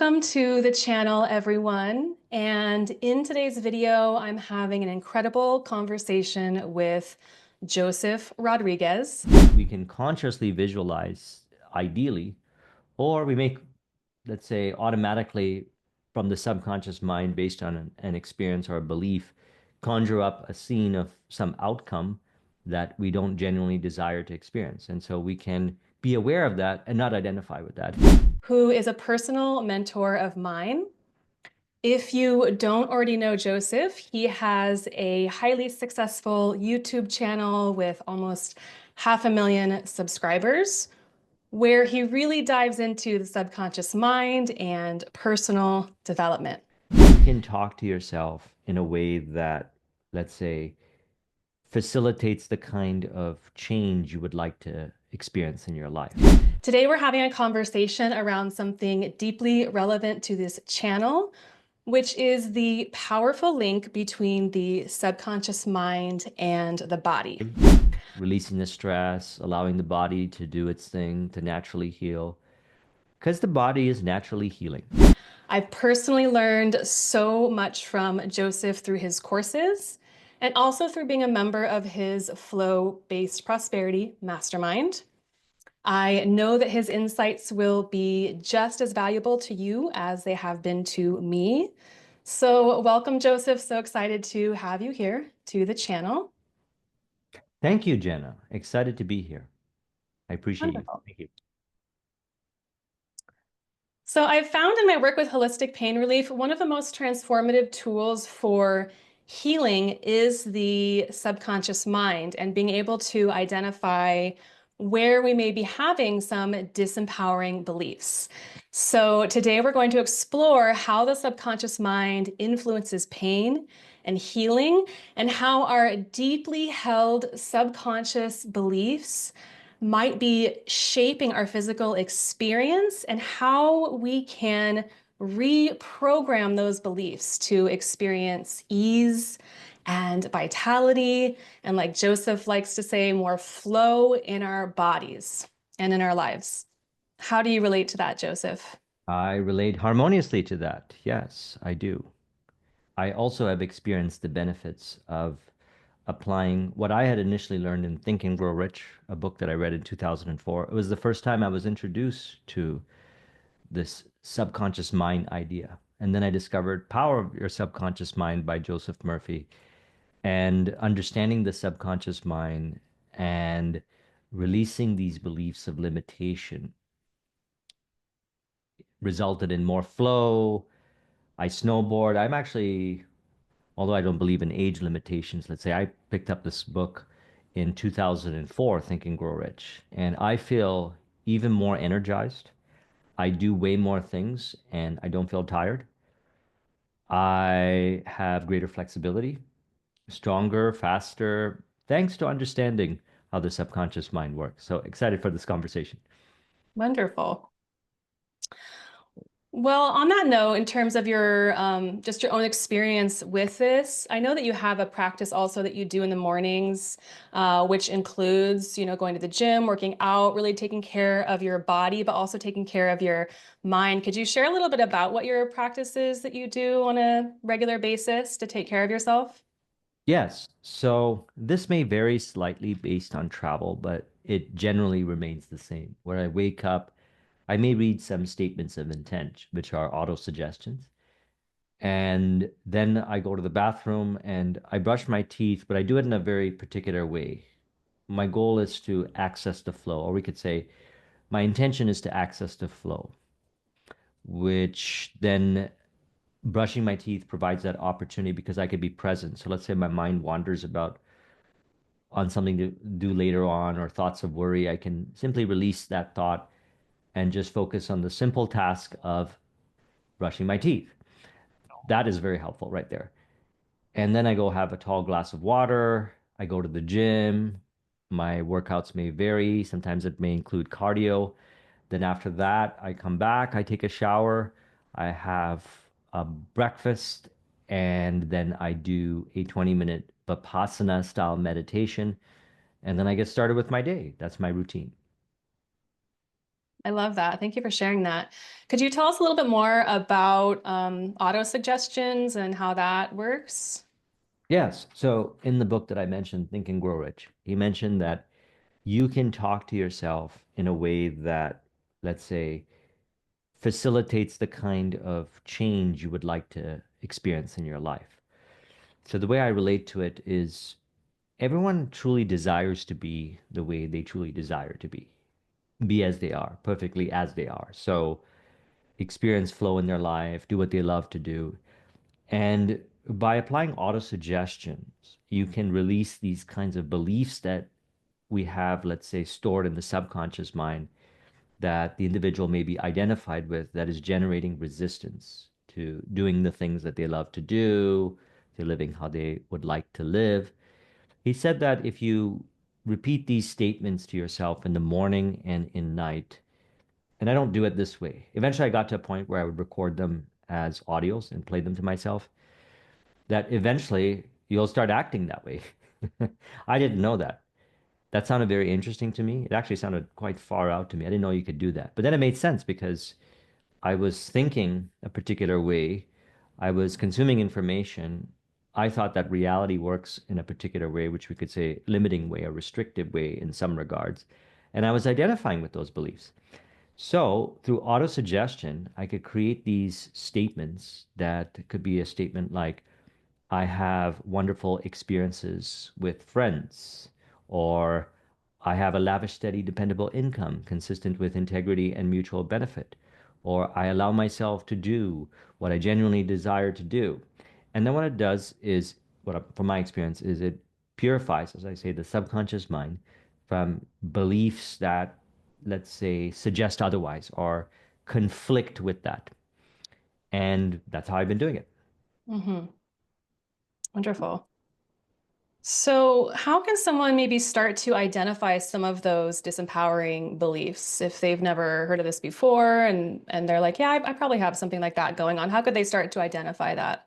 Welcome to the channel, everyone. And in today's video, I'm having an incredible conversation with Joseph Rodrigues. We can consciously visualize, ideally, or we make, let's say, automatically from the subconscious mind based on an experience or a belief, conjure up a scene of some outcome that we don't genuinely desire to experience. And so we can be aware of that and not identify with that. Who is a personal mentor of mine. If you don't already know Joseph, he has a highly successful YouTube channel with almost 500,000 subscribers, where he really dives into the subconscious mind and personal development. You can talk to yourself in a way that, let's say, facilitates the kind of change you would like to experience in your life. Today, we're having a conversation around something deeply relevant to this channel, which is the powerful link between the subconscious mind and the body. Releasing the stress, allowing the body to do its thing, to naturally heal, because the body is naturally healing. I've personally learned so much from Joseph through his courses and also through being a member of his flow-based prosperity mastermind. I know that his insights will be just as valuable to you as they have been to me. So welcome, Joseph. So excited to have you here to the channel. Thank you, Jenna. Excited to be here. I appreciate you. Wonderful. Thank you. So I've found in my work with holistic pain relief, one of the most transformative tools for healing is the subconscious mind and being able to identify where we may be having some disempowering beliefs. So today we're going to explore how the subconscious mind influences pain and healing, and how our deeply held subconscious beliefs might be shaping our physical experience, and how we can reprogram those beliefs to experience ease and vitality, and, like Joseph likes to say, more flow in our bodies and in our lives. How do you relate to that, Joseph? I relate harmoniously to that. Yes, I do. I also have experienced the benefits of applying what I had initially learned in Think and Grow Rich, a book that I read in 2004. It was the first time I was introduced to this subconscious mind idea. And then I discovered Power of Your Subconscious Mind by Joseph Murphy, and understanding the subconscious mind and releasing these beliefs of limitation resulted in more flow. I snowboard. I'm actually, although I don't believe in age limitations, let's say I picked up this book in 2004, Think and Grow Rich, and I feel even more energized. I do way more things and I don't feel tired. I have greater flexibility, stronger, faster, thanks to understanding how the subconscious mind works. So excited for this conversation. Wonderful. Well, on that note, in terms of your just your own experience with this, I know that you have a practice also that you do in the mornings, which includes, going to the gym, working out, really taking care of your body, but also taking care of your mind. Could you share a little bit about what your practice is that you do on a regular basis to take care of yourself? Yes, so this may vary slightly based on travel, but it generally remains the same. Where I wake up, I may read some statements of intent, which are auto-suggestions. And then I go to the bathroom and I brush my teeth, but I do it in a very particular way. My goal is to access the flow, or we could say my intention is to access the flow, which then brushing my teeth provides that opportunity because I could be present. So let's say my mind wanders about on something to do later on or thoughts of worry, I can simply release that thought and just focus on the simple task of brushing my teeth. That is very helpful right there. And then I go have a tall glass of water. I go to the gym. My workouts may vary. Sometimes it may include cardio. Then after that, I come back, I take a shower, I have a breakfast, and then I do a 20-minute Vipassana style meditation. And then I get started with my day. That's my routine. I love that. Thank you for sharing that. Could you tell us a little bit more about auto suggestions and how that works? Yes. So in the book that I mentioned, Think and Grow Rich, he mentioned that you can talk to yourself in a way that, let's say, facilitates the kind of change you would like to experience in your life. So the way I relate to it is everyone truly desires to be the way they truly desire to be as they are, perfectly as they are. So experience flow in their life, do what they love to do. And by applying auto suggestions, you can release these kinds of beliefs that we have, let's say, stored in the subconscious mind that the individual may be identified with that is generating resistance to doing the things that they love to do, to living how they would like to live. He said that if you repeat these statements to yourself in the morning and in night, and I don't do it this way. Eventually, I got to a point where I would record them as audios and play them to myself, that eventually you'll start acting that way. I didn't know that. That sounded very interesting to me. It actually sounded quite far out to me. I didn't know you could do that. But then it made sense because I was thinking a particular way. I was consuming information. I thought that reality works in a particular way, which we could say limiting way, a restrictive way in some regards. And I was identifying with those beliefs. So through auto-suggestion, I could create these statements that could be a statement like, I have wonderful experiences with friends, or I have a lavish, steady, dependable income consistent with integrity and mutual benefit, or I allow myself to do what I genuinely desire to do. And then what it does is, from my experience, is it purifies, as I say, the subconscious mind from beliefs that, let's say, suggest otherwise or conflict with that. And that's how I've been doing it. Hmm. Wonderful. So, how can someone maybe start to identify some of those disempowering beliefs if they've never heard of this before and they're like, yeah, I probably have something like that going on. How could they start to identify that?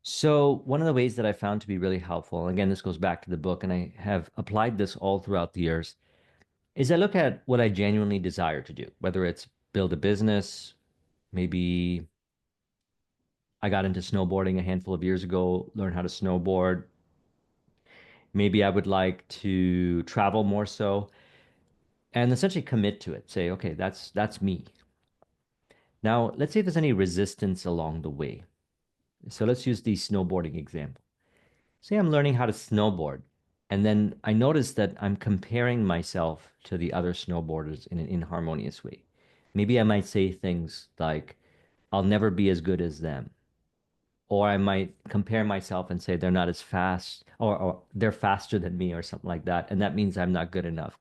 So, one of the ways that I found to be really helpful, and again, this goes back to the book, and I have applied this all throughout the years, is I look at what I genuinely desire to do, whether it's build a business, maybe I got into snowboarding a handful of years ago, learn how to snowboard. Maybe I would like to travel more so, and essentially commit to it. Say, okay, that's me. Now, let's see if there's any resistance along the way. So let's use the snowboarding example. Say I'm learning how to snowboard, and then I notice that I'm comparing myself to the other snowboarders in an inharmonious way. Maybe I might say things like, I'll never be as good as them. Or I might compare myself and say they're not as fast, or they're faster than me, or something like that. And that means I'm not good enough.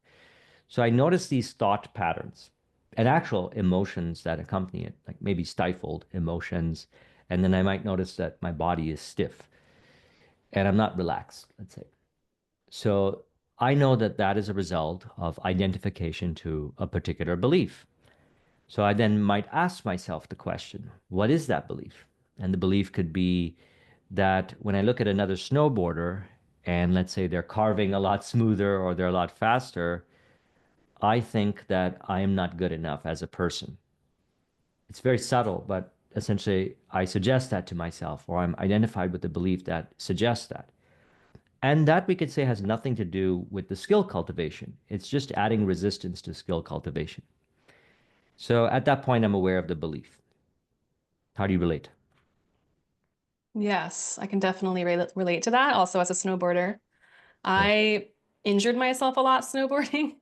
So I notice these thought patterns and actual emotions that accompany it, like maybe stifled emotions. And then I might notice that my body is stiff and I'm not relaxed, let's say. So I know that that is a result of identification to a particular belief. So I then might ask myself the question, what is that belief? And the belief could be that when I look at another snowboarder and let's say they're carving a lot smoother or they're a lot faster, I think that I am not good enough as a person. It's very subtle, but essentially I suggest that to myself, or I'm identified with the belief that suggests that. And that we could say has nothing to do with the skill cultivation. It's just adding resistance to skill cultivation. So at that point, I'm aware of the belief. How do you relate? Yes, I can definitely relate to that. Also, as a snowboarder, Yes. I injured myself a lot snowboarding.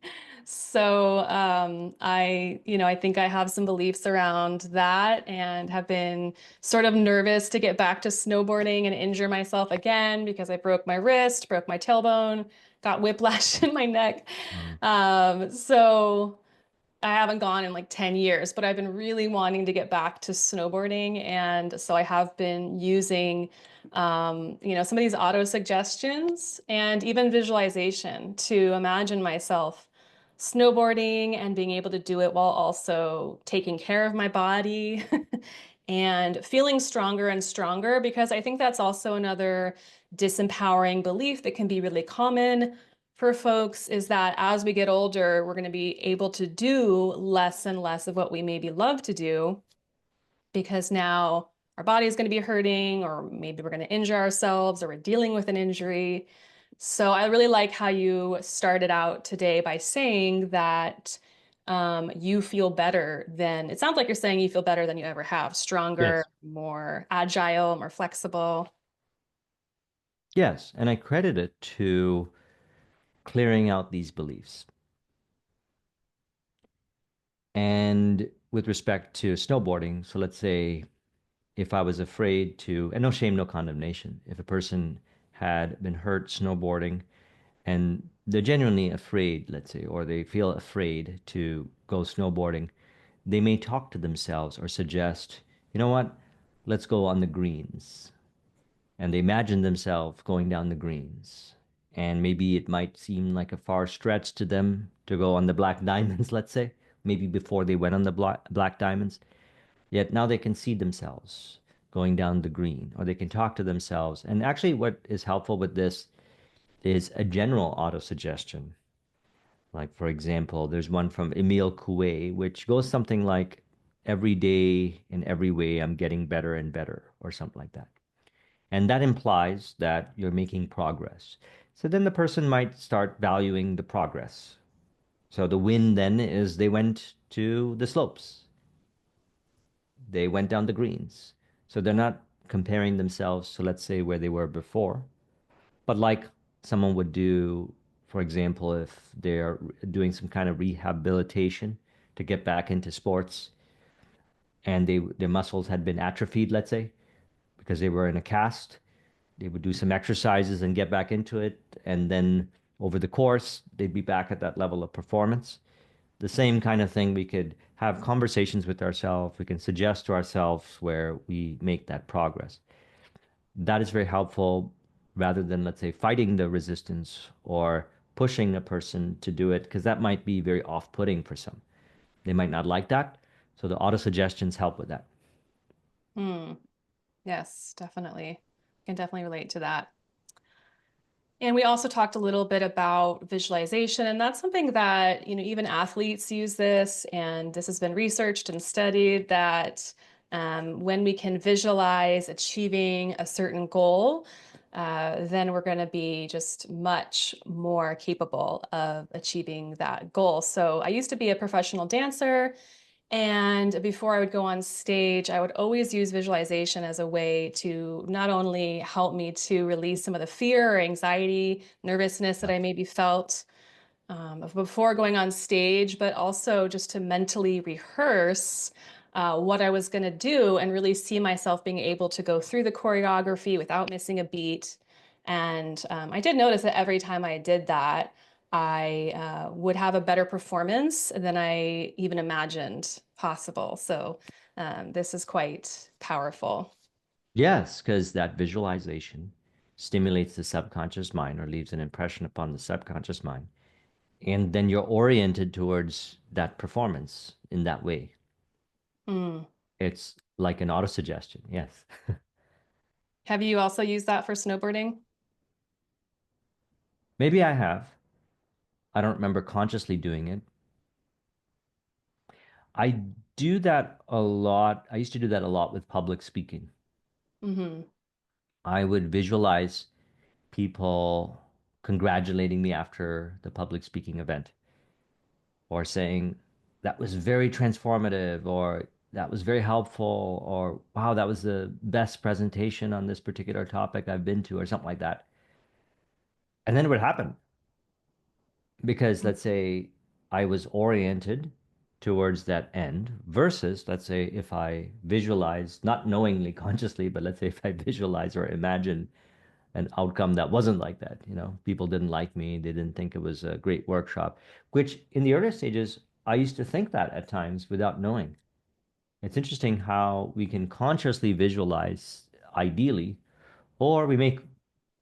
So, I think I have some beliefs around that and have been sort of nervous to get back to snowboarding and injure myself again because I broke my wrist, broke my tailbone, got whiplash in my neck. Mm. So I haven't gone in like 10 years, but I've been really wanting to get back to snowboarding. And so I have been using, some of these auto suggestions and even visualization to imagine myself snowboarding and being able to do it while also taking care of my body and feeling stronger and stronger, because I think that's also another disempowering belief that can be really common for folks is that as we get older, we're going to be able to do less and less of what we maybe love to do because now our body is going to be hurting, or maybe we're going to injure ourselves, or we're dealing with an injury. So I really like how you started out today by saying that you feel better than, it sounds like you're saying you feel better than you ever have, stronger, Yes. more agile, more flexible. Yes. And I credit it to clearing out these beliefs. And with respect to snowboarding, so let's say if I was afraid to, and no shame, no condemnation, if a person had been hurt snowboarding and they're genuinely afraid, let's say, or they feel afraid to go snowboarding, they may talk to themselves or suggest, you know what, let's go on the greens. And they imagine themselves going down the greens. And maybe it might seem like a far stretch to them to go on the black diamonds, let's say, maybe before they went on the black diamonds. Yet now they can see themselves going down the green, or they can talk to themselves. And actually, what is helpful with this is a general auto suggestion. Like, for example, there's one from Emile Coué, which goes something like, every day in every way, I'm getting better and better, or something like that. And that implies that you're making progress. So then the person might start valuing the progress. So the win then is they went to the slopes, they went down the greens. So they're not comparing themselves to, let's say, where they were before, but like someone would do, for example, if they're doing some kind of rehabilitation to get back into sports and their muscles had been atrophied, let's say, because they were in a cast, they would do some exercises and get back into it. And then over the course, they'd be back at that level of performance. The same kind of thing, we could have conversations with ourselves. We can suggest to ourselves where we make that progress. That is very helpful rather than, let's say, fighting the resistance or pushing a person to do it, because that might be very off putting for some. They might not like that. So the auto suggestions help with that. Hmm. Yes, definitely. Can definitely relate to that. And we also talked a little bit about visualization, and that's something that, even athletes use this, and this has been researched and studied that when we can visualize achieving a certain goal, then we're going to be just much more capable of achieving that goal. So I used to be a professional dancer, and before I would go on stage, I would always use visualization as a way to not only help me to release some of the fear or anxiety, nervousness that I maybe felt before going on stage, but also just to mentally rehearse what I was going to do and really see myself being able to go through the choreography without missing a beat. And I did notice that every time I did that, I would have a better performance than I even imagined possible. So this is quite powerful. Yes, because that visualization stimulates the subconscious mind or leaves an impression upon the subconscious mind. And then you're oriented towards that performance in that way. Mm. It's like an auto suggestion. Yes. Have you also used that for snowboarding? Maybe I have. I don't remember consciously doing it. I do that a lot. I used to do that a lot with public speaking. Hmm. I would visualize people congratulating me after the public speaking event or saying, that was very transformative, or that was very helpful, or wow, that was the best presentation on this particular topic I've been to, or something like that. And then it would happen because let's say I was oriented towards that end versus, let's say, if I visualize, not knowingly, consciously, but let's say if I visualize or imagine an outcome that wasn't like that, people didn't like me, they didn't think it was a great workshop, which in the earlier stages, I used to think that at times without knowing. It's interesting how we can consciously visualize ideally, or we make,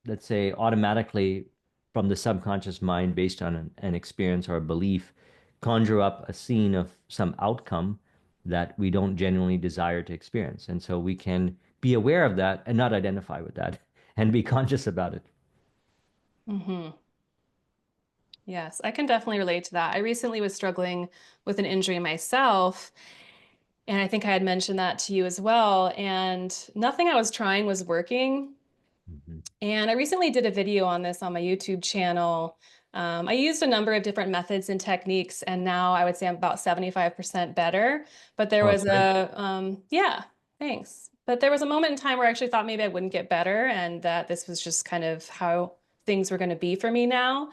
let's say, automatically from the subconscious mind based on an experience or a belief, conjure up a scene of some outcome that we don't genuinely desire to experience. And so we can be aware of that and not identify with that and be conscious about it. Hmm. Yes, I can definitely relate to that. I recently was struggling with an injury myself, and I think I had mentioned that to you as well. And nothing I was trying was working. Mhm. And I recently did a video on this on my YouTube channel. I used a number of different methods and techniques, and now I would say I'm about 75% better. But there Oh, was that's great. yeah, thanks. But there was a moment in time where I actually thought maybe I wouldn't get better, and that this was just kind of how things were going to be for me now.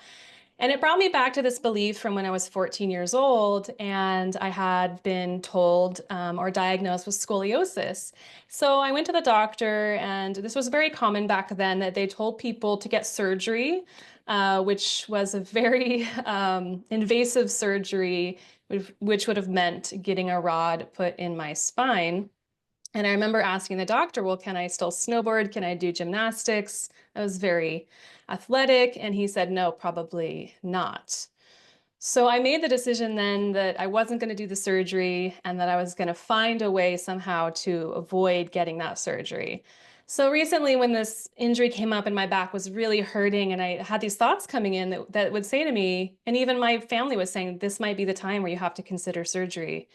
And it brought me back to this belief from when I was 14 years old, and I had been told or diagnosed with scoliosis. So I went to the doctor, and this was very common back then that they told people to get surgery, which was a very invasive surgery, which would have meant getting a rod put in my spine. And I remember asking the doctor, well, can I still snowboard? Can I do gymnastics? I was very athletic. And he said, no, probably not. So I made the decision then that I wasn't going to do the surgery and that I was going to find a way somehow to avoid getting that surgery. So recently, when this injury came up and my back was really hurting, and I had these thoughts coming in that would say to me, and even my family was saying, this might be the time where you have to consider surgery.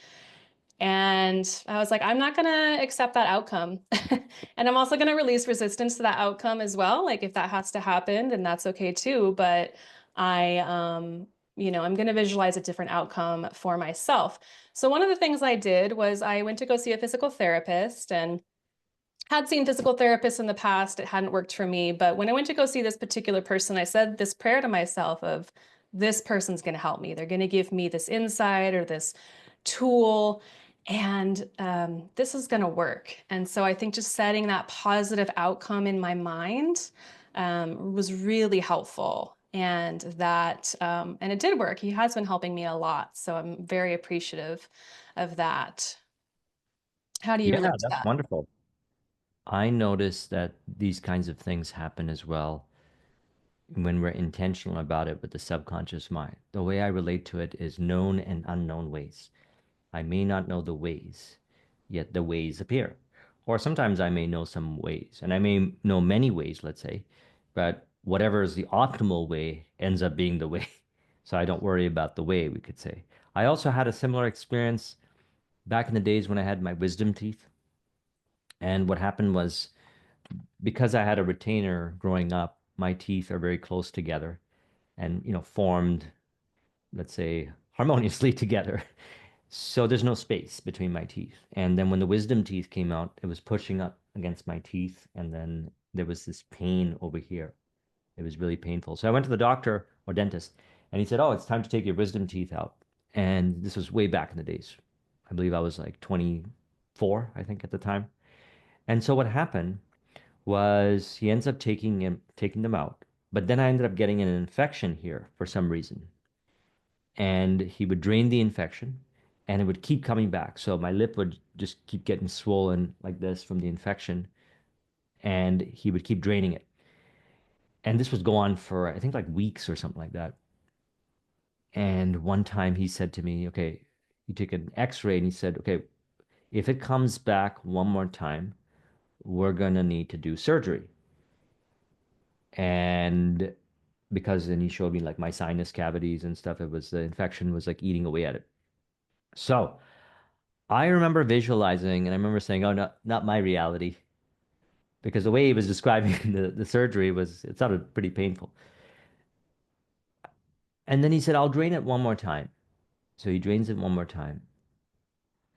And I was like, I'm not going to accept that outcome. And I'm also going to release resistance to that outcome as well. Like if that has to happen, then that's okay too. But I, I'm going to visualize a different outcome for myself. So one of the things I did was I went to go see a physical therapist and had seen physical therapists in the past. It hadn't worked for me. But when I went to go see this particular person, I said this prayer to myself of this person's going to help me. They're going to give me this insight or this tool, and this is going to work. And so I think just setting that positive outcome in my mind was really helpful. And it did work. He has been helping me a lot. So I'm very appreciative of that. How do you Yeah, relate to that's that? wonderful. I notice that these kinds of things happen as well when we're intentional about it with the subconscious mind. The way I relate to it is known and unknown ways. I may not know the ways, yet the ways appear. Or sometimes I may know some ways, and I may know many ways, let's say, but whatever is the optimal way ends up being the way. So I don't worry about the way, we could say. I also had a similar experience back in the days when I had my wisdom teeth. And what happened was because I had a retainer growing up, my teeth are very close together and, formed, let's say, harmoniously together. So there's no space between my teeth. And then when the wisdom teeth came out, it was pushing up against my teeth. And then there was this pain over here. It was really painful. So I went to the doctor or dentist, and he said, oh, it's time to take your wisdom teeth out. And this was way back in the days. I believe I was like 24, I think, at the time. And so what happened was he ends up taking them out. But then I ended up getting an infection here for some reason. And he would drain the infection and it would keep coming back. So my lip would just keep getting swollen like this from the infection and he would keep draining it. And this was go on for I think like weeks or something like that. And one time he said to me, okay, he took an x-ray and he said, okay, if it comes back one more time, we're gonna need to do surgery. And because then he showed me like my sinus cavities and stuff, it was the infection was like eating away at it. So I remember visualizing and I remember saying, oh, no, not my reality. Because the way he was describing the surgery was, it sounded pretty painful. And then he said, I'll drain it one more time. So he drains it one more time.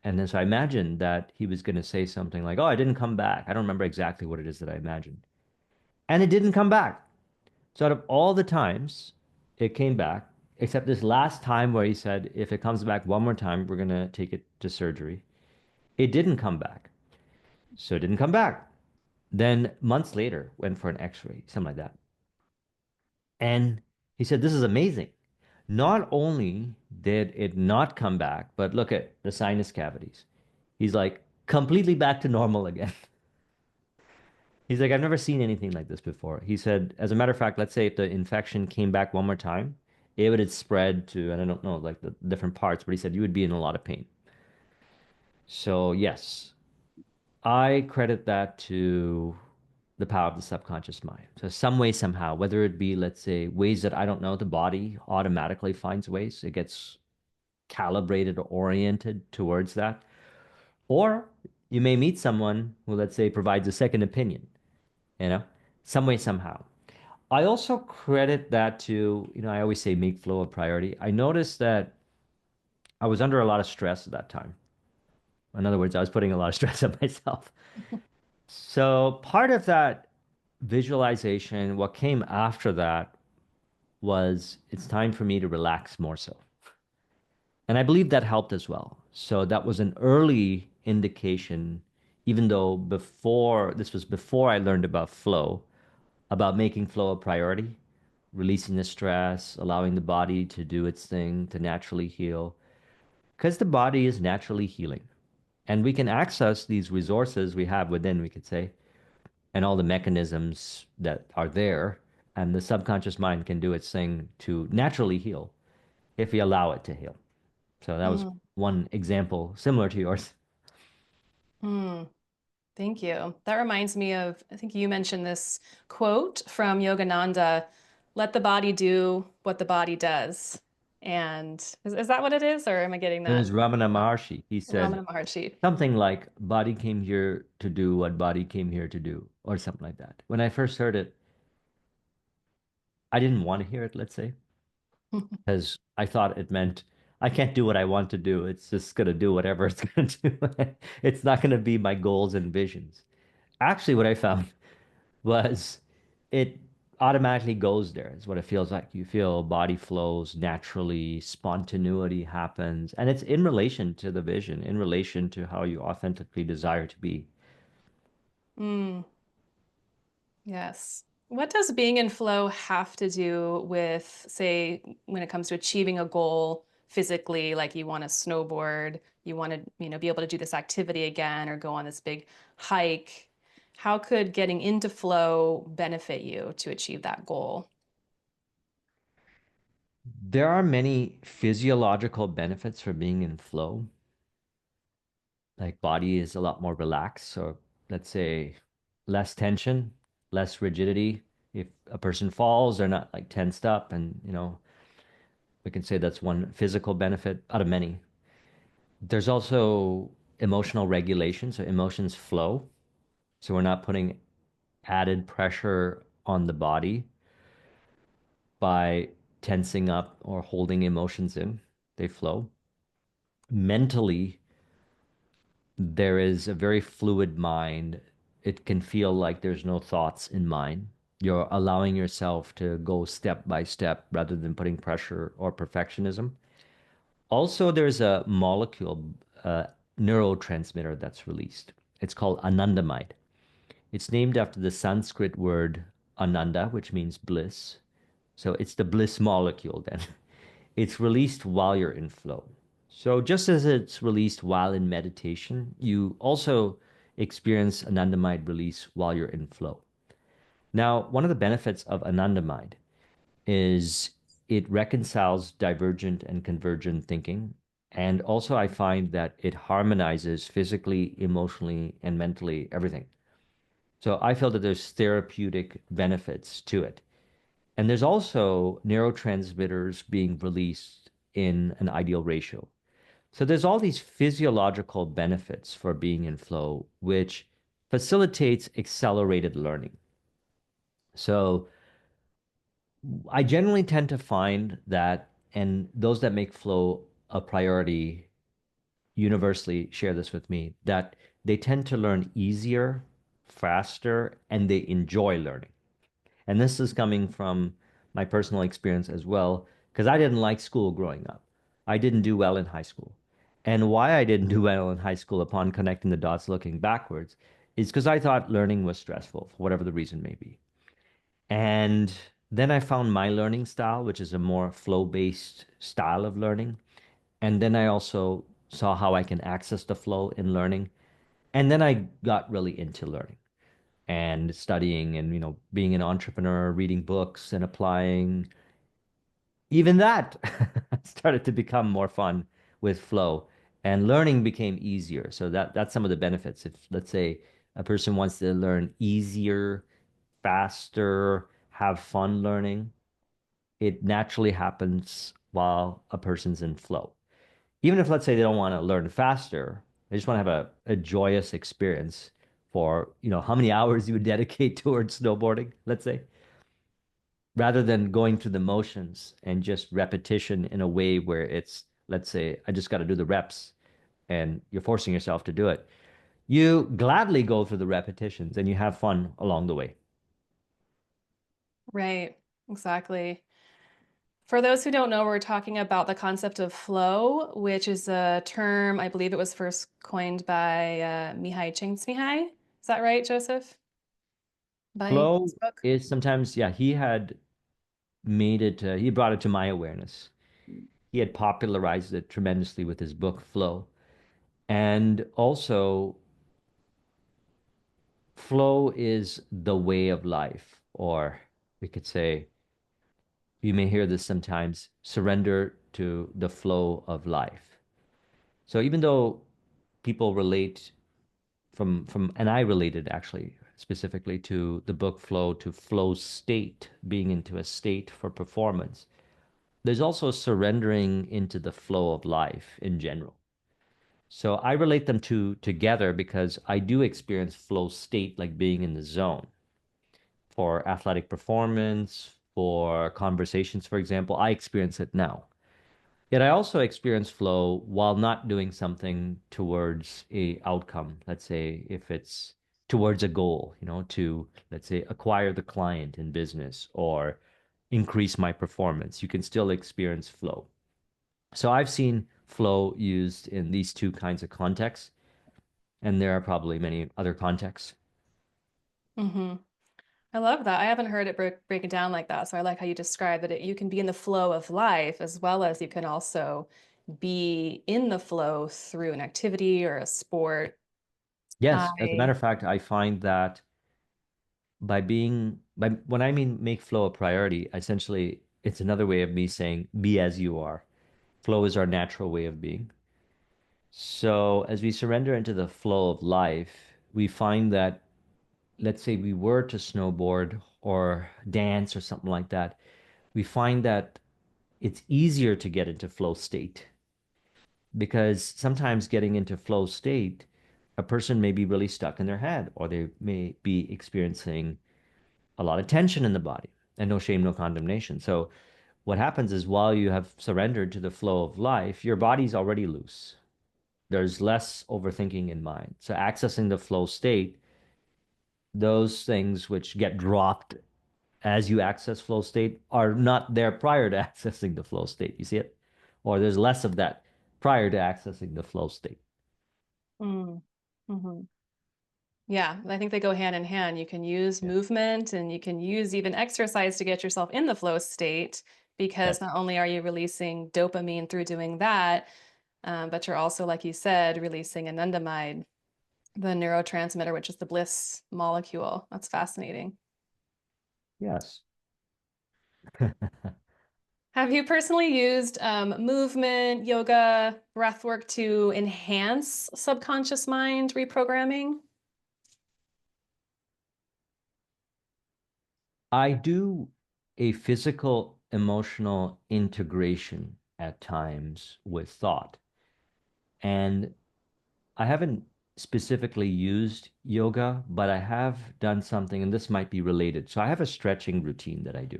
And then so I imagined that he was going to say something like, oh, I didn't come back. I don't remember exactly what it is that I imagined. And it didn't come back. So out of all the times it came back, except this last time where he said, if it comes back one more time, we're going to take it to surgery. It didn't come back. So it didn't come back. Then months later, went for an x-ray, something like that. And he said, this is amazing. Not only did it not come back, but look at the sinus cavities. He's like, completely back to normal again. He's like, I've never seen anything like this before. He said, as a matter of fact, let's say if the infection came back one more time, it would have spread to, and I don't know, like the different parts, but he said you would be in a lot of pain. So, yes, I credit that to the power of the subconscious mind. So some way, somehow, whether it be, let's say, ways that I don't know, the body automatically finds ways. It gets calibrated or oriented towards that. Or you may meet someone who, let's say, provides a second opinion, you know, some way, somehow. I also credit that to, I always say make flow a priority. I noticed that I was under a lot of stress at that time. In other words, I was putting a lot of stress on myself. So part of that visualization, what came after that was it's time for me to relax more so. And I believe that helped as well. So that was an early indication, even though this was before I learned about flow, about making flow a priority, releasing the stress, allowing the body to do its thing, to naturally heal. Because the body is naturally healing. And we can access these resources we have within, we could say, and all the mechanisms that are there. And the subconscious mind can do its thing to naturally heal if we allow it to heal. So that was Mm, one example similar to yours. mm. Thank you. That reminds me of, I think you mentioned this quote from Yogananda, let the body do what the body does. And is that what it is? Or am I getting It was that Ramana wrong? Maharshi. He said Ramana Maharshi. something like, body came here to do what body came here to do, or something like that. When I first heard it, I didn't want to hear it, let's say, because I thought it meant I can't do what I want to do. It's just going to do whatever it's going to do. It's not going to be my goals and visions. Actually, what I found was it automatically goes there, is what it feels like. You feel body flows naturally, spontaneity happens, and it's in relation to the vision, in relation to how you authentically desire to be. Mm, yes. What does being in flow have to do with, say, when it comes to achieving a goal physically, like you want to snowboard, you want to, be able to do this activity again or go on this big hike? How could getting into flow benefit you to achieve that goal? There are many physiological benefits for being in flow. Like body is a lot more relaxed. So let's say less tension, less rigidity. If a person falls, they're not like tensed up, and we can say that's one physical benefit out of many. There's also emotional regulation, so emotions flow. So we're not putting added pressure on the body by tensing up or holding emotions in. They flow. Mentally, there is a very fluid mind. It can feel like there's no thoughts in mind. You're allowing yourself to go step by step rather than putting pressure or perfectionism. Also, there's a molecule, uh, neurotransmitter that's released. It's called anandamide. It's named after the Sanskrit word ananda, which means bliss. So it's the bliss molecule then. It's released while you're in flow. So just as it's released while in meditation, you also experience anandamide release while you're in flow. Now, one of the benefits of anandamide is it reconciles divergent and convergent thinking. And also, I find that it harmonizes physically, emotionally, and mentally everything. So I feel that there's therapeutic benefits to it. And there's also neurotransmitters being released in an ideal ratio. So there's all these physiological benefits for being in flow, which facilitates accelerated learning. So I generally tend to find that, and those that make flow a priority universally share this with me, that they tend to learn easier, faster, and they enjoy learning. And this is coming from my personal experience as well, because I didn't like school growing up. I didn't do well in high school. And why I didn't do well in high school upon connecting the dots looking backwards is because I thought learning was stressful, for whatever the reason may be. And then I found my learning style, which is a more flow-based style of learning. And then I also saw how I can access the flow in learning. And then I got really into learning and studying and being an entrepreneur, reading books and applying. Even that started to become more fun with flow, and learning became easier. So that's some of the benefits. If let's say a person wants to learn easier, faster, have fun learning, it naturally happens while a person's in flow. Even if, let's say, they don't want to learn faster, they just want to have a joyous experience for, how many hours you would dedicate towards snowboarding, let's say, rather than going through the motions and just repetition in a way where it's, let's say, I just got to do the reps and you're forcing yourself to do it. You gladly go through the repetitions and you have fun along the way. Right, exactly. For those who don't know, we're talking about the concept of flow, which is a term, I believe it was first coined by Mihai Csikszentmihalyi. Is that right, Joseph? By his Flow book? is sometimes, yeah, he had made it, he brought it to my awareness. He had popularized it tremendously with his book, Flow. And also, flow is the way of life, or we could say, you may hear this sometimes, surrender to the flow of life. So even though people relate and I related actually specifically to the book Flow, to flow state, being into a state for performance, there's also surrendering into the flow of life in general. So I relate them together because I do experience flow state, like being in the zone for athletic performance, for conversations, for example. I experience it now. Yet I also experience flow while not doing something towards a outcome. Let's say if it's towards a goal, to, let's say, acquire the client in business or increase my performance, you can still experience flow. So I've seen flow used in these two kinds of contexts, and there are probably many other contexts. Hmm. I love that. I haven't heard it break it down like that. So I like how you describe that you can be in the flow of life as well as you can also be in the flow through an activity or a sport. Yes, as a matter I, of fact, I find that by when I mean make flow a priority, essentially it's another way of me saying be as you are. Flow is our natural way of being. So as we surrender into the flow of life, we find that, let's say we were to snowboard or dance or something like that, we find that it's easier to get into flow state because sometimes getting into flow state, a person may be really stuck in their head or they may be experiencing a lot of tension in the body and no shame, no condemnation. So what happens is while you have surrendered to the flow of life, your body's already loose. There's less overthinking in mind. So accessing the flow state, those things which get dropped as you access flow state are not there prior to accessing the flow state. You see it? Or there's less of that prior to accessing the flow state. mm, hmm. Yeah, I think they go hand in hand. You can use Yeah. movement and you can use even exercise to get yourself in the flow state because Yes. not only are you releasing dopamine through doing that, but you're also, like you said, releasing anandamide, the neurotransmitter, which is the bliss molecule. That's fascinating. Yes. Have you personally used movement, yoga, breath work to enhance subconscious mind reprogramming? I do a physical emotional integration at times with thought. And I haven't specifically used yoga, but I have done something, and this might be related. So I have a stretching routine that I do.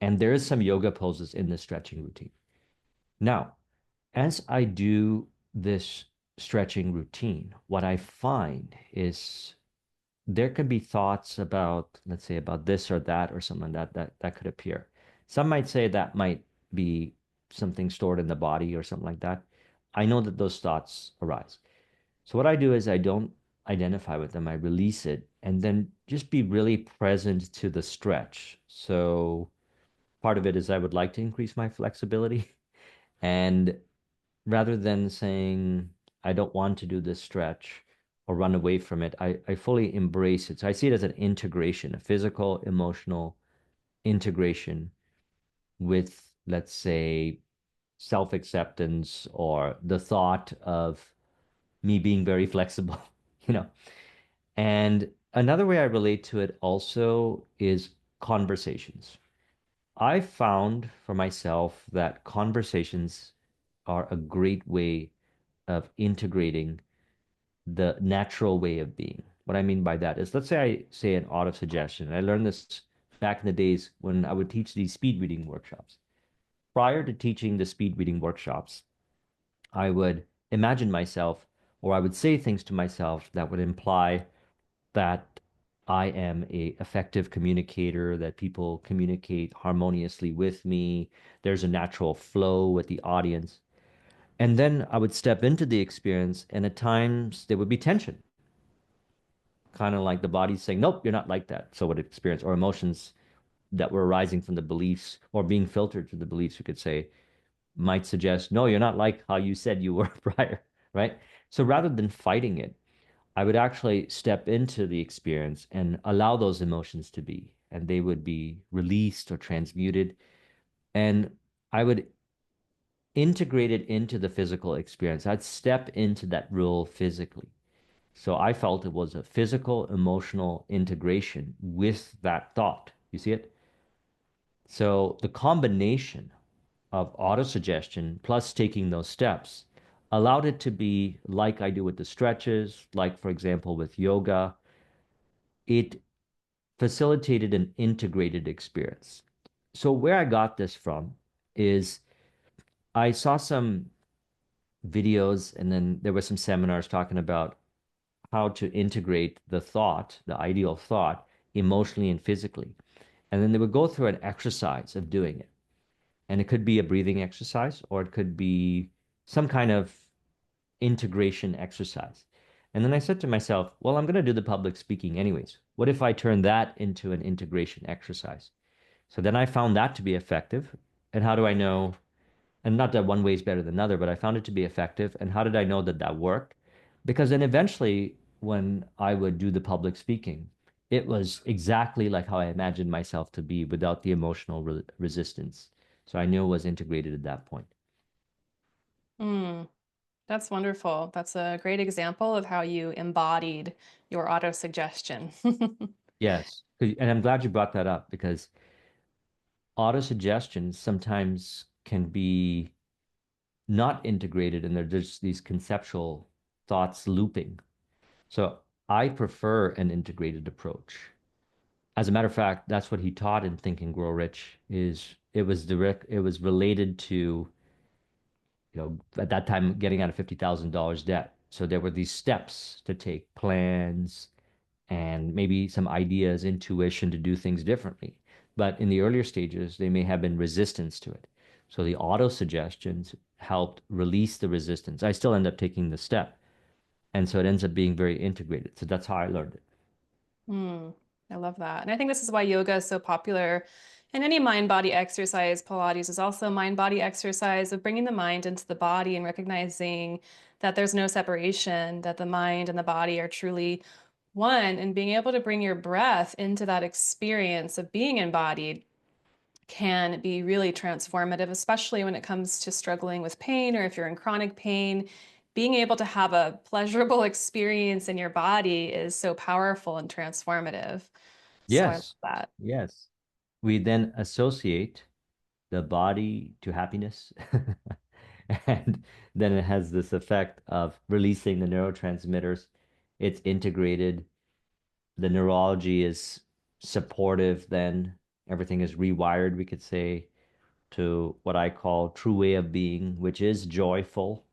And there is some yoga poses in the stretching routine. Now, as I do this stretching routine, what I find is there can be thoughts about, let's say, about this or that or something that could appear. Some might say that might be something stored in the body or something like that. I know that those thoughts arise. So what I do is I don't identify with them. I release it and then just be really present to the stretch. So part of it is I would like to increase my flexibility. And rather than saying, I don't want to do this stretch or run away from it, I fully embrace it. So I see it as an integration, a physical, emotional integration with, let's say, self-acceptance or the thought of me being very flexible, you know. And Another way I relate to it also is conversations. I found for myself that conversations are a great way of integrating the natural way of being. What I mean by that is, let's say I say an auto suggestion. I learned this back in the days when I would teach these speed reading workshops. Prior to teaching the speed reading workshops, I would imagine myself, or I would say things to myself that would imply that I am a effective communicator, that people communicate harmoniously with me. There's a natural flow with the audience. And then I would step into the experience, and at times there would be tension, kind of like the body saying, nope, you're not like that. So would experience, or emotions that were arising from the beliefs or being filtered through the beliefs, you could say, might suggest, no, you're not like how you said you were prior, right? So rather than fighting it, I would actually step into the experience and allow those emotions to be, and they would be released or transmuted. And I would integrate it into the physical experience. I'd step into that role physically. So I felt it was a physical, emotional integration with that thought. You see it? So the combination of autosuggestion plus taking those steps allowed it to be like I do with the stretches, like, for example, with yoga. It facilitated an integrated experience. So where I got this from is I saw some videos and then there were some seminars talking about how to integrate the thought, the ideal thought, emotionally and physically. And then they would go through an exercise of doing it. And it could be a breathing exercise or it could be some kind of integration exercise. And then I said to myself, well, I'm going to do the public speaking anyways. What if I turn that into an integration exercise? So then I found that to be effective. And how do I know? And not that one way is better than another, but I found it to be effective. And how did I know that that worked? Because then eventually, when I would do the public speaking, it was exactly like how I imagined myself to be without the emotional resistance. So I knew it was integrated at that point. Mm, that's wonderful. That's a great example of how you embodied your auto suggestion. Yes. And I'm glad you brought that up because auto suggestions sometimes can be not integrated and they're just these conceptual thoughts looping. So I prefer an integrated approach. As a matter of fact, that's what he taught in Think and Grow Rich is it was related to, at that time getting out of $50,000 debt. So there were these steps to take, plans and maybe some ideas, intuition to do things differently. But in the earlier stages, they may have been resistance to it. So the auto suggestions helped release the resistance. I still end up taking the step. And so it ends up being very integrated. So that's how I learned it. Mm, I love that. And I think this is why yoga is so popular. And any mind-body exercise, Pilates is also mind-body exercise of bringing the mind into the body and recognizing that there's no separation, that the mind and the body are truly one, and being able to bring your breath into that experience of being embodied can be really transformative, especially when it comes to struggling with pain or if you're in chronic pain. Being able to have a pleasurable experience in your body is so powerful and transformative. So I love Yes. that. Yes. We then associate the body to happiness. And then it has this effect of releasing the neurotransmitters. It's integrated. The neurology is supportive, then everything is rewired, we could say, to what I call true way of being, which is joyful.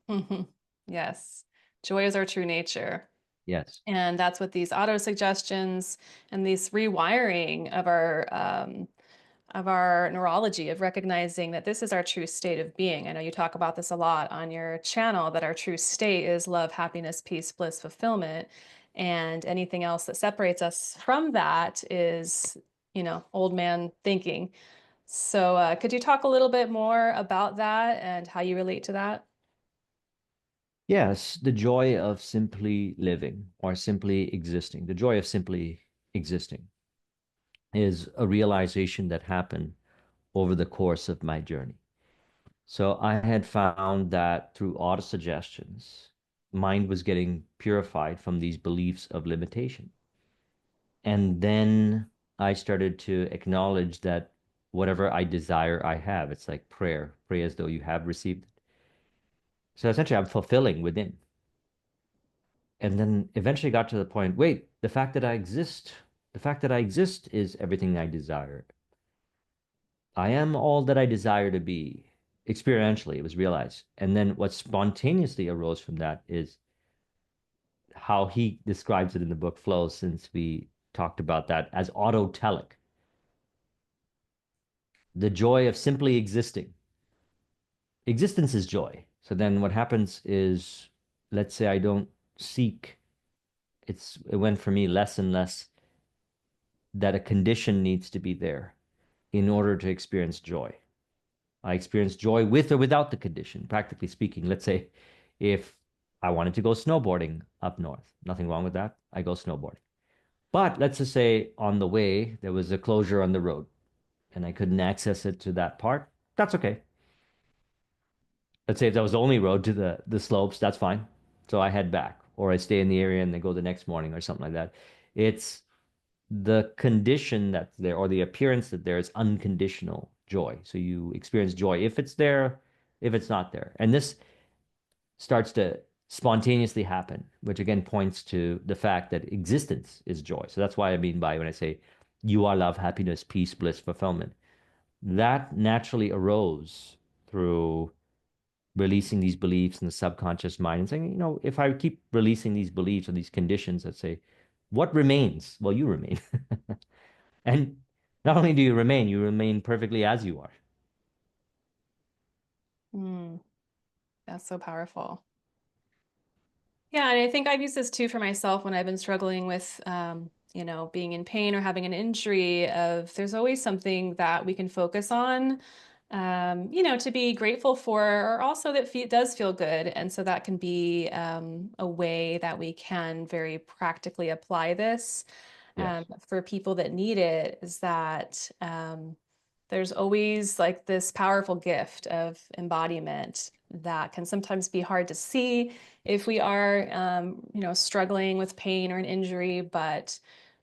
Mhm. Yes. Joy is our true nature. Yes. And that's what these auto suggestions and this rewiring of our neurology, of recognizing that this is our true state of being. I know you talk about this a lot on your channel, that our true state is love, happiness, peace, bliss, fulfillment. And anything else that separates us from that is, old man thinking. So, could you talk a little bit more about that and how you relate to that? Yes, the joy of simply living or simply existing, the joy of simply existing is a realization that happened over the course of my journey. So I had found that through auto suggestions, mind was getting purified from these beliefs of limitation. And then I started to acknowledge that whatever I desire, I have. It's like prayer. Pray as though you have received it. So essentially, I'm fulfilling within. And then eventually got to the point, wait, the fact that I exist is everything I desire. I am all that I desire to be. Experientially, it was realized. And then what spontaneously arose from that is how he describes it in the book Flow, since we talked about that as autotelic, the joy of simply existing. Existence is joy. So then what happens is, let's say I don't seek, it went for me less and less that a condition needs to be there in order to experience joy. I experience joy with or without the condition, practically speaking. Let's say if I wanted to go snowboarding up north, nothing wrong with that. I go snowboarding. But let's just say on the way, there was a closure on the road and I couldn't access it to that part. That's okay. Let's say if that was the only road to the slopes, that's fine. So I head back or I stay in the area and then go the next morning or something like that. It's the condition that's there or the appearance that there is unconditional joy. So you experience joy if it's there, if it's not there. And this starts to spontaneously happen, which again points to the fact that existence is joy. So that's why I mean by when I say you are love, happiness, peace, bliss, fulfillment. That naturally arose through releasing these beliefs in the subconscious mind and saying, if I keep releasing these beliefs or these conditions that say, what remains? Well, you remain. And not only do you remain perfectly as you are. Mm, that's so powerful. Yeah, and I think I've used this too for myself when I've been struggling with, being in pain or having an injury. Of there's always something that we can focus on, to be grateful for, or also that fe does feel good, and so that can be a way that we can very practically apply this Yes. for people that need it. Is that there's always like this powerful gift of embodiment that can sometimes be hard to see if we are, struggling with pain or an injury, but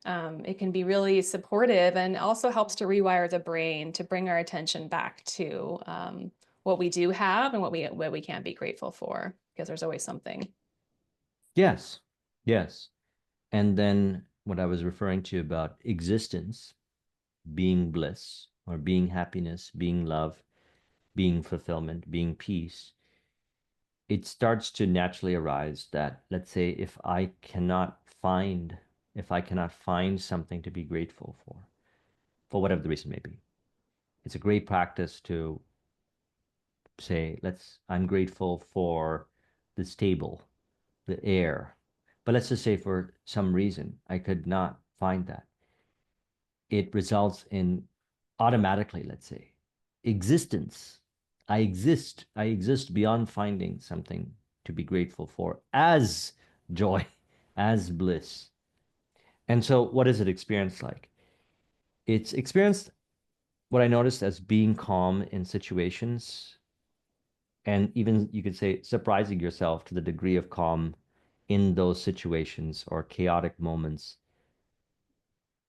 it can be really supportive and also helps to rewire the brain to bring our attention back to what we do have and what we can be grateful for, because there's always something. Yes. Yes. And then what I was referring to about existence being bliss or being happiness, being love, being fulfillment, being peace, it starts to naturally arise that, let's say, if I cannot find something to be grateful for whatever the reason may be, it's a great practice to say, I'm grateful for this table, the air. But let's just say for some reason I could not find that. It results in automatically, let's say, existence. I exist beyond finding something to be grateful for as joy, as bliss. And so, what is it experienced like? It's experienced what I noticed as being calm in situations, and even you could say surprising yourself to the degree of calm in those situations or chaotic moments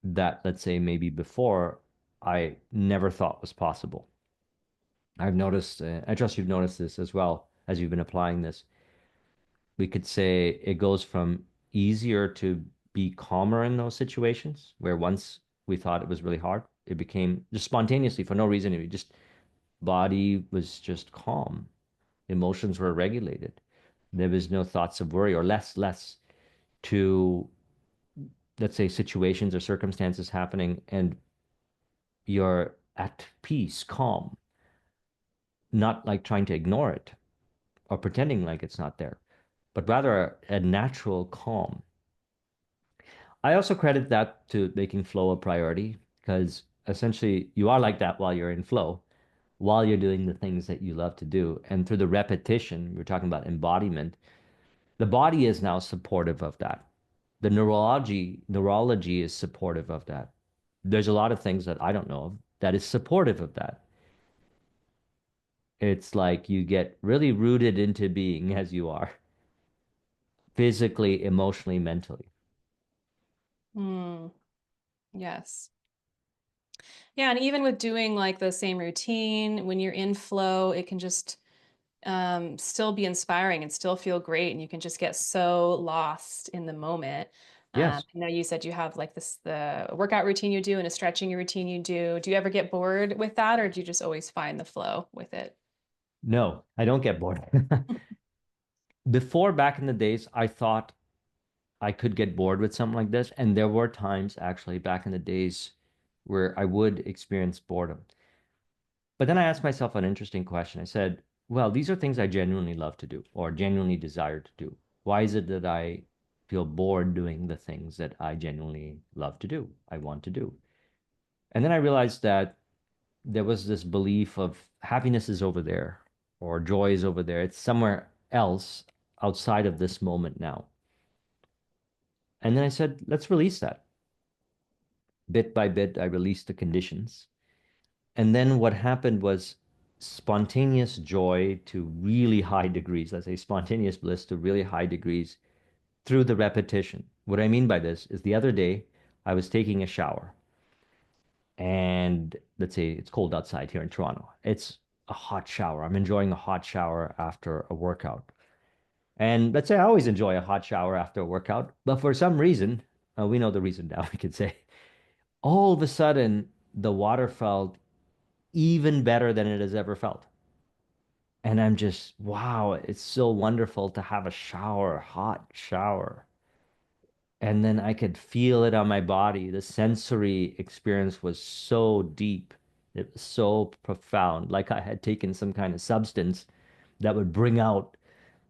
that, let's say, maybe before I never thought was possible. I've noticed, I trust you've noticed this as well as you've been applying this. We could say it goes from easier to be calmer in those situations where once we thought it was really hard, it became just spontaneously for no reason. It just body was just calm. Emotions were regulated. There was no thoughts of worry or less to, let's say, situations or circumstances happening and you're at peace, calm, not like trying to ignore it or pretending like it's not there, but rather a natural calm. I also credit that to making flow a priority because essentially you are like that while you're in flow, while you're doing the things that you love to do. And through the repetition, we're talking about embodiment, the body is now supportive of that. The neurology is supportive of that. There's a lot of things that I don't know of that is supportive of that. It's like you get really rooted into being as you are. physically, emotionally, mentally. Hmm. Yes. Yeah, and even with doing like the same routine, when you're in flow, it can just still be inspiring and still feel great, and you can just get so lost in the moment. Yes. I know you said you have like this the workout routine you do and a stretching routine you do. Do you ever get bored with that, or do you just always find the flow with it? No, I don't get bored. Before, back in the days, I thought I could get bored with something like this. And there were times actually back in the days where I would experience boredom. But then I asked myself an interesting question. I said, well, these are things I genuinely love to do or genuinely desire to do. Why is it that I feel bored doing the things that I genuinely love to do, I want to do? And then I realized that there was this belief of happiness is over there or joy is over there. It's somewhere else outside of this moment now. And then I said, let's release that. Bit by bit, I released the conditions. And then what happened was spontaneous joy to really high degrees, let's say spontaneous bliss to really high degrees through the repetition. What I mean by this is the other day I was taking a shower and let's say it's cold outside here in Toronto. It's a hot shower. I'm enjoying a hot shower after a workout. And let's say I always enjoy a hot shower after a workout, but for some reason, we know the reason now, we could say, all of a sudden the water felt even better than it has ever felt. And I'm just, wow, it's so wonderful to have a shower, a hot shower. And then I could feel it on my body. The sensory experience was so deep. It was so profound, like I had taken some kind of substance that would bring out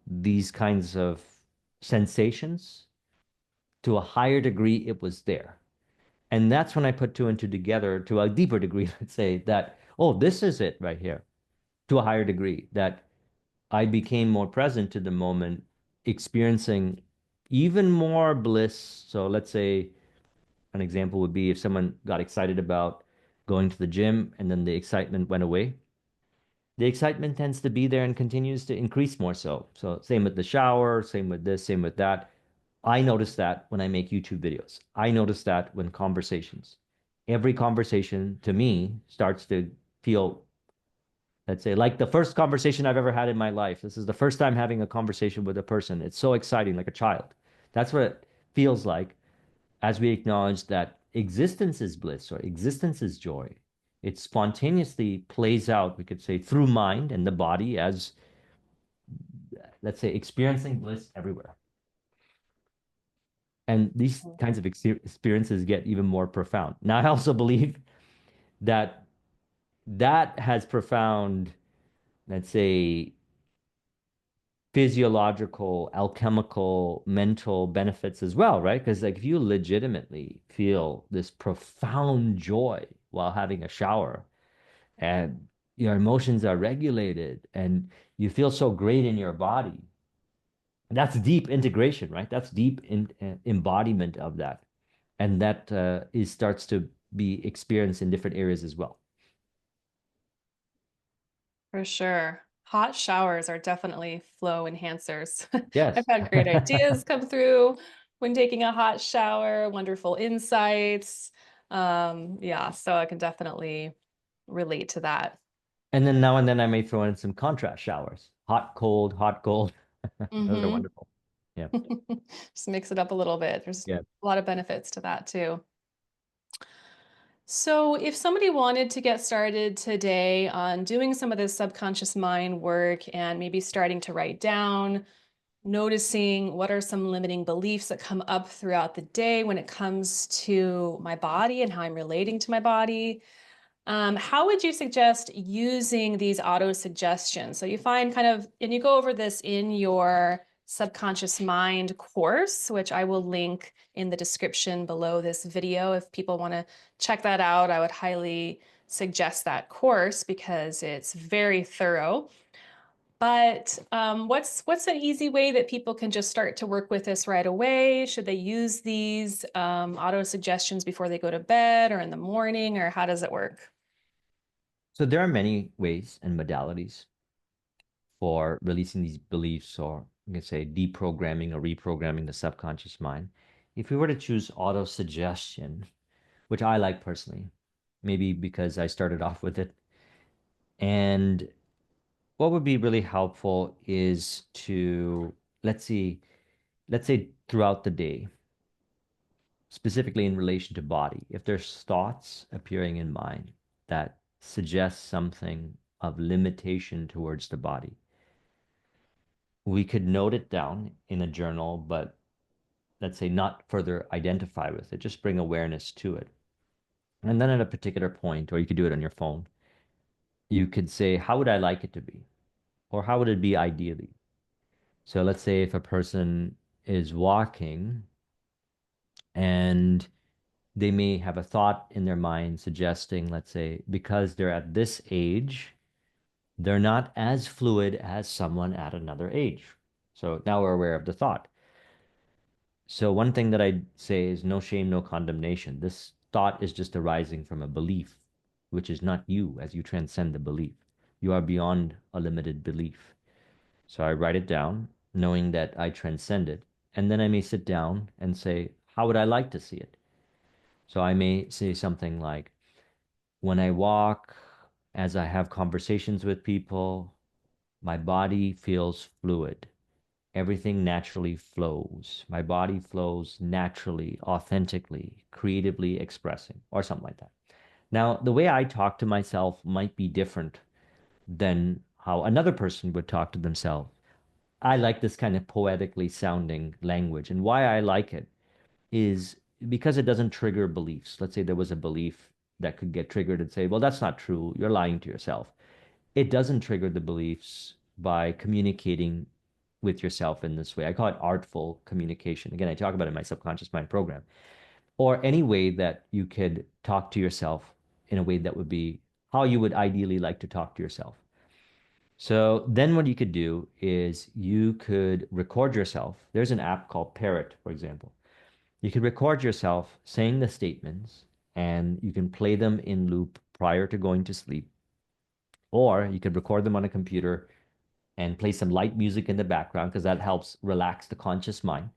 these kinds of sensations to a higher degree. It was there. And that's when I put two and two together to a deeper degree, let's say that, oh, this is it right here, to a higher degree, that I became more present to the moment, experiencing even more bliss. So let's say an example would be if someone got excited about going to the gym and then the excitement went away. The excitement tends to be there and continues to increase more so. So same with the shower, same with this, same with that. I notice that when I make YouTube videos. I notice that when conversations. Every conversation to me starts to feel, let's say, like the first conversation I've ever had in my life. This is the first time having a conversation with a person. It's so exciting, like a child. That's what it feels like as we acknowledge that existence is bliss or existence is joy. It spontaneously plays out, we could say, through mind and the body as, let's say, experiencing bliss everywhere. And these kinds of experiences get even more profound. Now, I also believe that that has profound, let's say, physiological, alchemical, mental benefits as well, right? Because like if you legitimately feel this profound joy while having a shower and your emotions are regulated and you feel so great in your body, that's deep integration, right? That's deep embodiment of that. And that is starts to be experienced in different areas as well. For sure. Hot showers are definitely flow enhancers. I've Yes. had great ideas come through when taking a hot shower, wonderful insights. Yeah, so I can definitely relate to that. And then now and then I may throw in some contrast showers. Hot, cold, hot, cold. Those are Hmm. wonderful. Yeah. Just mix it up a little bit. There's Yeah. a lot of benefits to that too. So, if somebody wanted to get started today on doing some of this subconscious mind work and maybe starting to write down, noticing what are some limiting beliefs that come up throughout the day when it comes to my body and how I'm relating to my body, how would you suggest using these auto suggestions? So you find kind of, and you go over this in your subconscious mind course, which I will link in the description below this video. If people want to check that out, I would highly suggest that course because it's very thorough. But what's an easy way that people can just start to work with this right away? Should they use these auto suggestions before they go to bed or in the morning, or how does it work? So there are many ways and modalities for releasing these beliefs or you can say deprogramming or reprogramming the subconscious mind. If we were to choose auto suggestion, which I like personally, maybe because I started off with it, and what would be really helpful is to, let's see, let's say throughout the day, specifically in relation to body, if there's thoughts appearing in mind that suggest something of limitation towards the body, we could note it down in a journal, but let's say not further identify with it, just bring awareness to it. And then at a particular point, or you could do it on your phone, you could say, how would I like it to be? Or how would it be ideally? So let's say if a person is walking and they may have a thought in their mind suggesting, let's say, because they're at this age, they're not as fluid as someone at another age. So now we're aware of the thought. So one thing that I'd say is no shame, no condemnation. This thought is just arising from a belief, which is not you as you transcend the belief. You are beyond a limited belief. So I write it down, knowing that I transcend it. And then I may sit down and say, how would I like to see it? So I may say something like, when I walk, as I have conversations with people, my body feels fluid. Everything naturally flows. My body flows naturally, authentically, creatively expressing, or something like that. Now, the way I talk to myself might be different than how another person would talk to themselves. I like this kind of poetically sounding language. And why I like it is because it doesn't trigger beliefs. Let's say there was a belief that could get triggered and say, well, that's not true. You're lying to yourself. It doesn't trigger the beliefs by communicating with yourself in this way. I call it artful communication. Again, I talk about it in my subconscious mind program, or any way that you could talk to yourself in a way that would be how you would ideally like to talk to yourself. So then what you could do is you could record yourself. There's an app called Parrot, for example. You could record yourself saying the statements and you can play them in loop prior to going to sleep. Or you could record them on a computer and play some light music in the background because that helps relax the conscious mind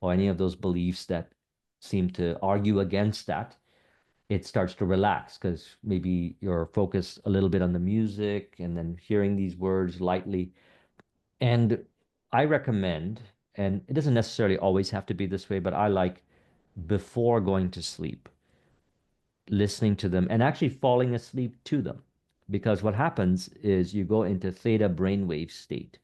or any of those beliefs that seem to argue against that. It starts to relax because maybe you're focused a little bit on the music and then hearing these words lightly. And I recommend, and it doesn't necessarily always have to be this way, but I like before going to sleep, listening to them and actually falling asleep to them. Because what happens is you go into theta brainwave state.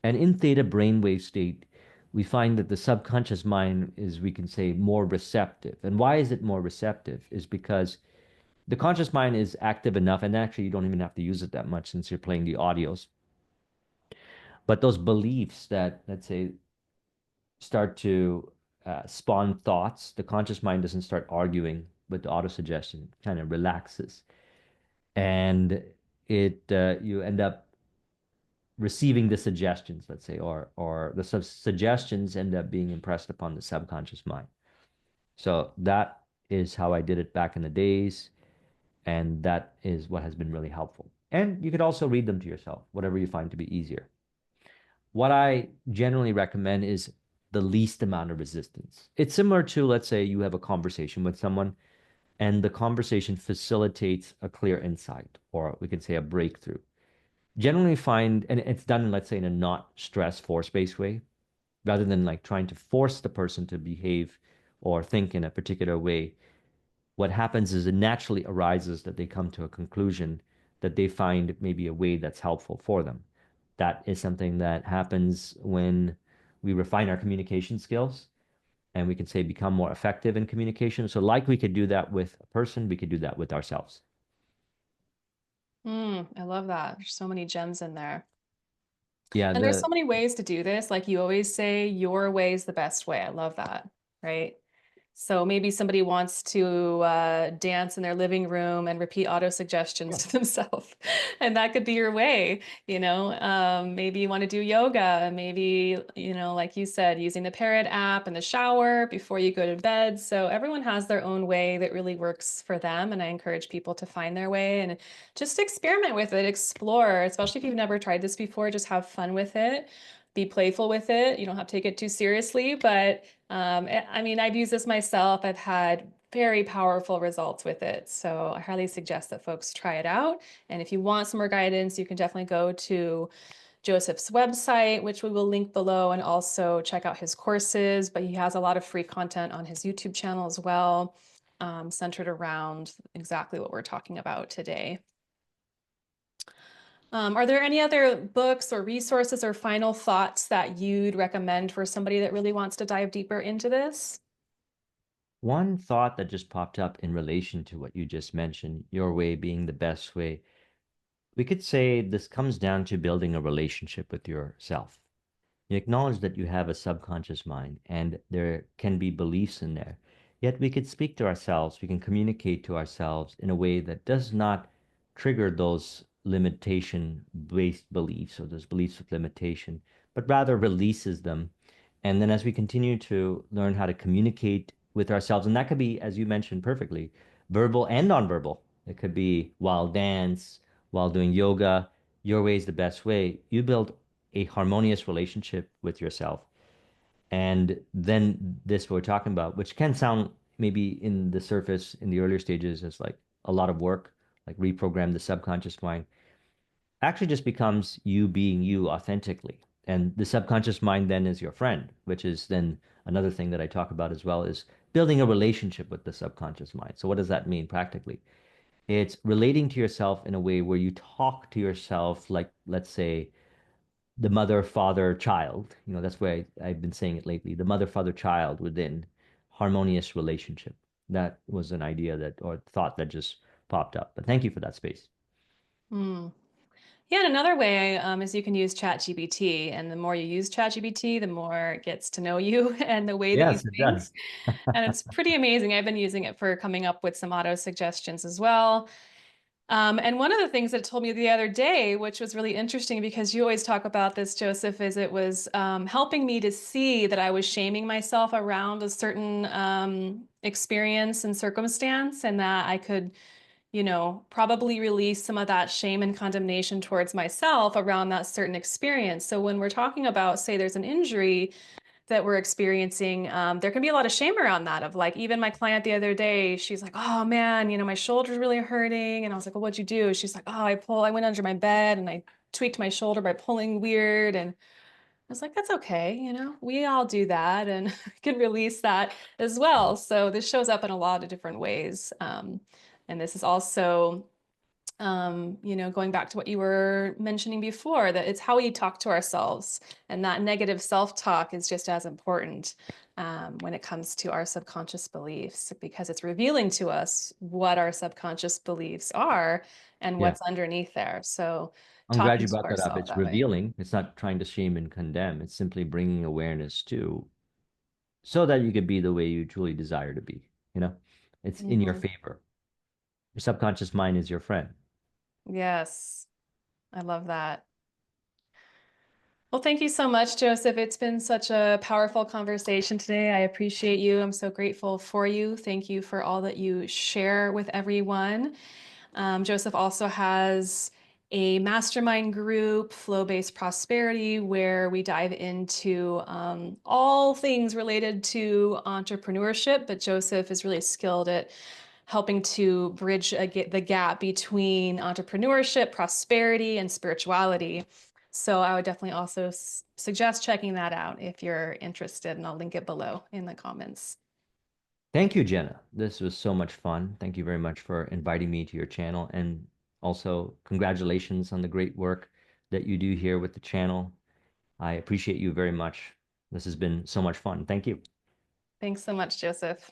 And in theta brainwave state, we find that the subconscious mind is, we can say, more receptive. And why is it more receptive? Is because the conscious mind is active enough, and actually you don't even have to use it that much since you're playing the audios. But those beliefs that, let's say, start to spawn thoughts, the conscious mind doesn't start arguing with the auto-suggestion, kind of relaxes. And you end up receiving the suggestions, let's say, or the suggestions end up being impressed upon the subconscious mind. So that is how I did it back in the days, and that is what has been really helpful. And you could also read them to yourself, whatever you find to be easier. What I generally recommend is the least amount of resistance. It's similar to, let's say, you have a conversation with someone, and the conversation facilitates a clear insight, or we can say a breakthrough. Generally find, and it's done, let's say, in a not stress force-based way, rather than like trying to force the person to behave or think in a particular way. What happens is it naturally arises that they come to a conclusion that they find maybe a way that's helpful for them. That is something that happens when we refine our communication skills and we can say become more effective in communication. So like we could do that with a person, we could do that with ourselves. I love that. There's so many gems in there. Yeah, And there's so the many ways to do this. Like you always say, your way is the best way. I love that. Right. So maybe somebody wants to dance in their living room and repeat auto suggestions to themselves. And that could be your way, you know. Maybe you want to do yoga, maybe, you know, like you said, using the Parrot app in the shower before you go to bed. So everyone has their own way that really works for them. And I encourage people to find their way and just experiment with it, explore, especially if you've never tried this before, just have fun with it. be playful with it. You don't have to take it too seriously, but I mean, I've used this myself. I've had very powerful results with it. So I highly suggest that folks try it out. And if you want some more guidance, you can definitely go to Joseph's website, which we will link below, and also check out his courses. But he has a lot of free content on his YouTube channel as well, centered around exactly what we're talking about today. Are there any other books or resources or final thoughts that you'd recommend for somebody that really wants to dive deeper into this? One thought that just popped up in relation to what you just mentioned, your way being the best way, we could say this comes down to building a relationship with yourself. You acknowledge that you have a subconscious mind and there can be beliefs in there. Yet we could speak to ourselves, we can communicate to ourselves in a way that does not trigger those limitation-based beliefs or those beliefs of limitation, but rather releases them. And then as we continue to learn how to communicate with ourselves, and that could be, as you mentioned perfectly, verbal and nonverbal. It could be while dance, while doing yoga. Your way is the best way. You build a harmonious relationship with yourself. And then this we're talking about, which can sound maybe in the surface in the earlier stages as like a lot of work, like reprogram the subconscious mind, actually just becomes you being you authentically. And the subconscious mind then is your friend, which is then another thing that I talk about as well is building a relationship with the subconscious mind. So what does that mean practically? It's relating to yourself in a way where you talk to yourself like, let's say, the mother, father, child. That's where I've been saying it lately. The mother, father, child within harmonious relationship. That was an idea that or thought that just popped up. But thank you for that space. Hmm. Yeah, and another way is you can use ChatGPT, and the more you use ChatGPT, the more it gets to know you and the way that you Yes, it think. does. And it's pretty amazing. I've been using it for coming up with some auto suggestions as well. And one of the things that it told me the other day, which was really interesting because you always talk about this, Joseph, is it was helping me to see that I was shaming myself around a certain experience and circumstance, and that I could, probably release some of that shame and condemnation towards myself around that certain experience. So when we're talking about, say, there's an injury that we're experiencing, there can be a lot of shame around that of like, even my client the other day, she's like, oh man, my shoulder's really hurting. And I was like, well, what'd you do? She's like, oh, I went under my bed and I tweaked my shoulder by pulling weird. And I was like, that's okay. We all do that and can release that as well. So this shows up in a lot of different ways. And this is also going back to what you were mentioning before, that it's how we talk to ourselves, and that negative self-talk is just as important when it comes to our subconscious beliefs, because it's revealing to us what our subconscious beliefs are and Yeah. what's underneath there. So I'm glad talking you to brought that up. ourselves It's that way. revealing. It's not trying to shame and condemn. It's simply bringing awareness to so that you could be the way you truly desire to be. You know, it's in your Mhm. favor. Your subconscious mind is your friend. Yes, I love that. Well, thank you so much, Joseph. It's been such a powerful conversation today. I appreciate you. I'm so grateful for you. Thank you for all that you share with everyone. Joseph also has a mastermind group, Flow-Based Prosperity, where we dive into all things related to entrepreneurship. But Joseph is really skilled at helping to bridge the gap between entrepreneurship, prosperity, and spirituality. So I would definitely also suggest checking that out if you're interested, and I'll link it below in the comments. Thank you, Jenna. This was so much fun. Thank you very much for inviting me to your channel. And also, congratulations on the great work that you do here with the channel. I appreciate you very much. This has been so much fun. Thank you. Thanks so much, Joseph.